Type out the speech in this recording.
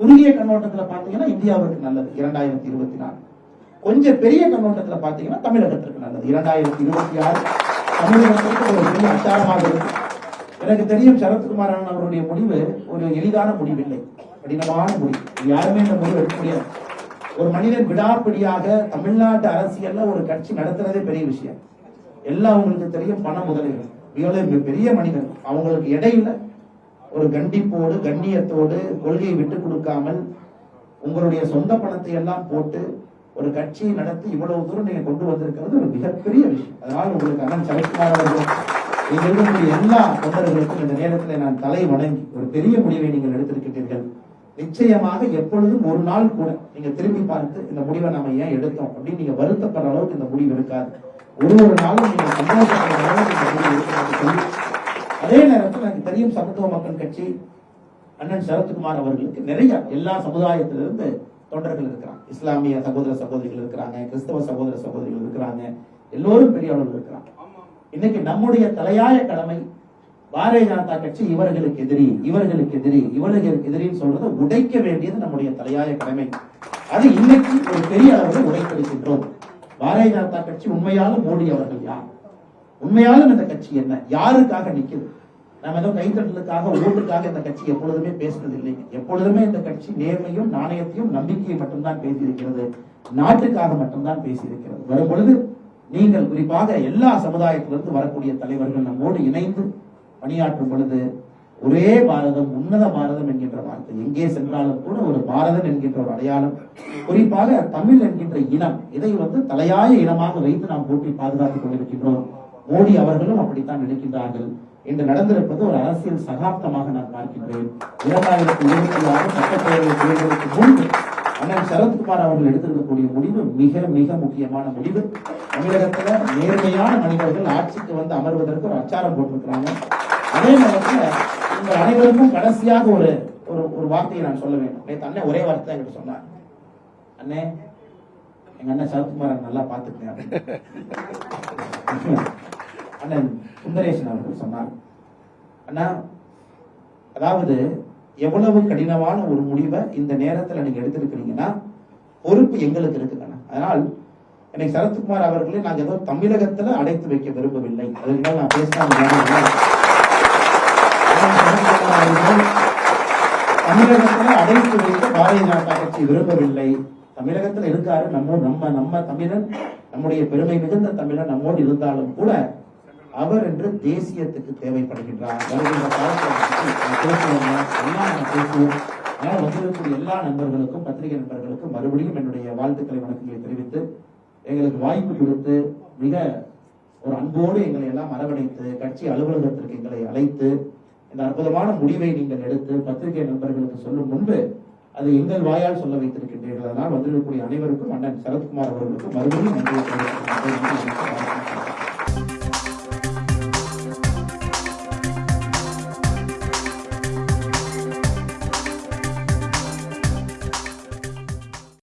குறுகிய கண்ணோட்டத்துல பாத்தீங்கன்னா இந்தியாவுக்கு நல்லது 2024. கொஞ்சம் பெரிய கண்ணோட்டத்துல பாத்தீங்கன்னா தமிழகத்திற்கு நல்லது 2026 தமிழகத்திற்கு ஒரு பெரிய அச்சாரமாக இருக்கு. எனக்கு தெரியும் சரத்குமார் அவருடைய முடிவு ஒரு எளிதான முடிவில்லை, கடினமான முடிவு. யாருமே இந்த முடிவு எடுக்க முடியாது. ஒரு மனிதன் விடாப்பிடியாக தமிழ்நாட்டு அரசியல்ல ஒரு கட்சி நடத்துறதே பெரிய விஷயம். எல்லாம் உங்களுக்கு தெரியும், பண முதலீடு, பெரிய மனிதன். அவங்களுக்கு இடையில ஒரு கண்டிப்போடு கண்ணியத்தோடு கொள்கையை விட்டு கொடுக்காமல் உங்களுடைய சொந்த பணத்தை எல்லாம் போட்டு ஒரு கட்சியை நடத்தி இவ்வளவு தூரம் நீங்க கொண்டு வந்திருக்கிறது ஒரு மிகப்பெரிய விஷயம். அதனால் உங்களுக்கு அண்ணன் சரத்குமார் அவர்கள் இங்க இருக்கக்கூடிய எல்லா தொண்டர்களுக்கும் இந்த நேரத்தில் நான் தலை வணங்கி ஒரு பெரிய முடிவை நீங்கள் எடுத்திருக்கிறீர்கள். நிச்சயமாக எப்பொழுதும் ஒரு நாள் கூட நீங்க திரும்பி பார்த்து இந்த முடிவை நாம ஏன் எடுத்தோம் அப்படின்னு நீங்க வருத்தப்படுற அளவுக்கு இந்த முடிவு இருக்காது. ஒரு நாளும் நீங்க சந்தோஷப்படுற அளவுக்கு இந்த முடிவு இருக்கிறது. அதே நேரத்தில் எனக்கு தெரியும் சமத்துவ மக்கள் கட்சி அண்ணன் சரத்குமார் அவர்களுக்கு நிறைய எல்லா சமுதாயத்திலிருந்து தொண்டர்கள் இருக்கிறாங்க. இஸ்லாமிய சகோதர சகோதரிகள் இருக்கிறாங்க, கிறிஸ்தவ சகோதர சகோதரிகள் இருக்கிறாங்க, எல்லோரும் பெரிய அளவில் இருக்கிறாங்க. இன்னைக்கு நம்முடைய தலையாய கடமை பாரதிய ஜனதா கட்சி இவர்களுக்கு எதிரி இவர்களுக்கு எதிரி இவர்களுக்கு எதிரின்னு சொல்றதை உடைக்க வேண்டியது நம்முடைய தலையாய கடமை. அது இன்னைக்கு ஒரு பெரிய அளவில் உடைத்திருக்கின்றோம். பாரதிய ஜனதா கட்சி உண்மையாலும் மோடி அவர்கள் யார், உண்மையாலும் இந்த கட்சி என்ன, யாருக்காக நிக்குது? நம்ம ஏதோ கைத்தட்டலுக்காக ஓட்டுக்காக இந்த கட்சி எப்பொழுதுமே பேசுறது இல்லைங்க. எப்பொழுதுமே இந்த கட்சி நேர்மையும் நாணயத்தையும் நம்பிக்கையை மட்டும்தான் பேசியிருக்கிறது, நாட்டுக்காக மட்டும்தான் பேசியிருக்கிறது. வரும் பொழுது நீங்கள் குறிப்பாக எல்லா சமுதாயத்திலிருந்து வரக்கூடிய தலைவர்கள் நம்மோடு இணைந்து பணியாற்றும் பொழுது ஒரே பாரதம் உன்னத பாரதம் என்கின்ற வார்த்தை எங்கே சென்றாலும் கூட ஒரு பாரதம் என்கின்ற ஒரு அடையாளம், குறிப்பாக தமிழ் என்கின்ற இனம், இதை தலையாய இனமாக வைத்து நாம் போட்டி பாதுகாத்துக் கொண்டிருக்கின்றோம். மோடி அவர்களும் அப்படித்தான் நினைக்கின்றார்கள். இன்று நடந்திருப்பது ஒரு அரசியல் சகாப்தமாக நான் பார்க்கின்றேன். 2026 சட்டப்பேரவை தேர்தலுக்கு முன்பு அண்ணன் சரத்குமார் அவர்கள் எடுத்திருக்கக்கூடிய முடிவு மிக மிக முக்கியமான முடிவு. தமிழகத்துல நேர்மையான மனிதர்கள் ஆட்சிக்கு அமர்வதற்கு ஒரு அச்சாரம் போட்டிருக்கிறாங்க. அதே நேரத்தில் உங்கள் அனைவருக்கும் கடைசியாக ஒரு ஒரு வார்த்தையை நான் சொல்ல வேண்டும். நேற்று அண்ணன் ஒரே வார்த்தை என்கிட்ட சொன்னார், அண்ணே எங்க அண்ணன் சரத்குமார் நல்லா பார்த்துக்கிறேன் அண்ணன் சுந்தரேசன் அவர்கள் சொன்னார், அண்ணா அதாவது எவ்வளவு கடினமான ஒரு முடிவை இந்த நேரத்தில் நீங்க எடுத்திருக்கிறீங்கன்னா பொறுப்பு எங்களுக்கு இருக்குங்க. அதனால் எனக்கு சரத்குமார் அவர்களை நாங்கள் ஏதோ தமிழகத்துல அடைத்து வைக்க விரும்பவில்லை. அதுக்கு நான் பேசினா தமிழகத்துல அடைத்து வைக்க பாரதிய ஜனதா கட்சி விரும்பவில்லை. தமிழகத்துல இருக்காரு நம்ம தமிழன், நம்முடைய பெருமை மிகுந்த தமிழன் நம்மோடு இருந்தாலும் கூட அவர் என்று தேசியத்துக்கு தேவைப்படுகின்றார். வந்திருக்கக்கூடிய எல்லா நண்பர்களுக்கும் பத்திரிகை நண்பர்களுக்கும் மறுபடியும் என்னுடைய வாழ்த்துக்களை வணக்கங்களை தெரிவித்து எங்களுக்கு வாய்ப்பு கொடுத்து மிக ஒரு அன்போடு எங்களை எல்லாம் அரவணைத்து கட்சி அலுவலகத்திற்கு எங்களை அழைத்து இந்த அற்புதமான முடிவை நீங்கள் எடுத்து பத்திரிகை நண்பர்களுக்கு சொல்லும் முன்பு அது எங்கள் வாயால் சொல்ல வைத்திருக்கின்றீர்கள். அதனால் வந்திருக்கக்கூடிய அனைவருக்கும் அண்ணன் சரத்குமார் அவர்களுக்கு மறுபடியும் நன்றி தெரிவித்துக்